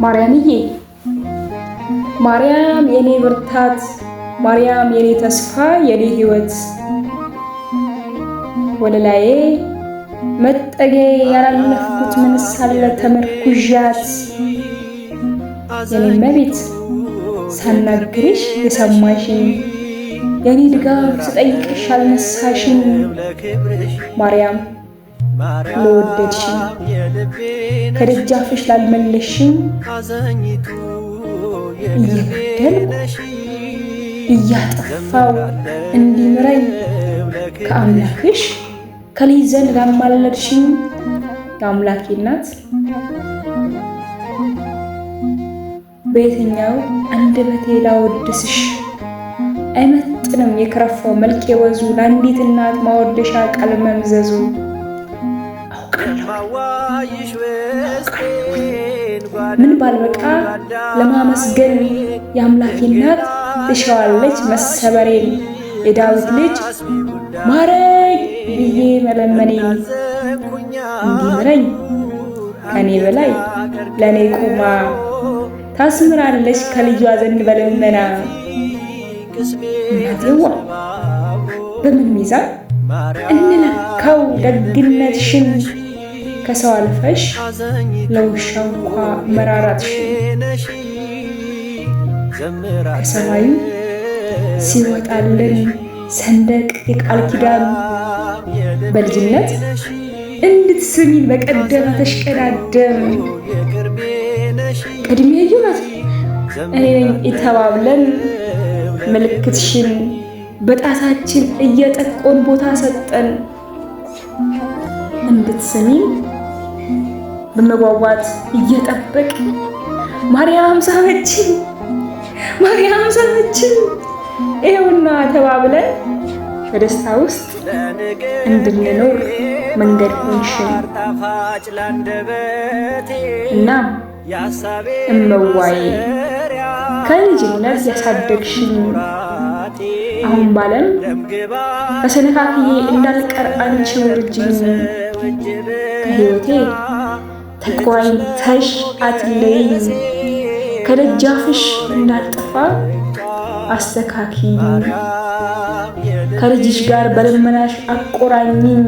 ማርያምዬ ማርያም የኔ ብርታት ማርያም የኔ ተስፋ የኔ ሕይወት ወለላዬ መጠጌ ያላለፍኩት ምን ሳለ ተመርኩዣት የኔ እመቤት ሳናግርሽ የሰማሽኝ የኔ ድጋፍ ስጠይቅሽ አልነሳሽኝ ማርያም ለወደድሽኝ ከደጃፍሽ ላልመለስሽኝ እየበደልኩ እያጠፋው እንዲምረኝ ከአምላክሽ ከልጅ ዘንድ ላማለድሽኝ የአምላኬ እናት በየትኛው አንደበቴ ላወድስሽ አይመጥንም የከረፋው መልክ የወዙ ለአንዲት እናት ማወደሻ ቃል መምዘዙ ምን ባልበቃ ለማመስገን የአምላኬ እናት ትሻዋለች መሰበሬን የዳዊት ልጅ ማረኝ ብዬ መለመኔን እንዲምረኝ ከኔ በላይ ለኔ ቆማ ታስምራለች ከልጇ ዘንድ በልመና እናቴዋ በምን ሚዛን እንለካው ደግነትሽን ከሰው አልፈሽ ለውሻ እንኳ መራራትሽን ከሰማዩ ሲወጣልን ሰንደቅ የቃል ኪዳን በልጅነት እንድትስሚን በቀደመ ተሽቀዳደም ቅድሜ ይሁናት እኔ ነኝ የተባብለን ምልክትሽን በጣታችን እየጠቆን ቦታ ሰጠን እንድትስሚን በመጓጓት እየጠበቅ ማርያም ሳመችን ይኸውና ተባብለን በደስታ ውስጥ እንድንኖር መንገድ ሆንሽን እና እመዋዬ ከልጅነት ያሳደግሽኝ አሁን ባለም በሰነካክዬ እንዳልቀር አንቺ ወርጅኝ ከሕይወቴ ተቆራኝተሽ አትለይኝ ከደጃፍሽ እንዳልጠፋ አስተካኪኝ ከልጅሽ ጋር በልመናሽ አቆራኝኝ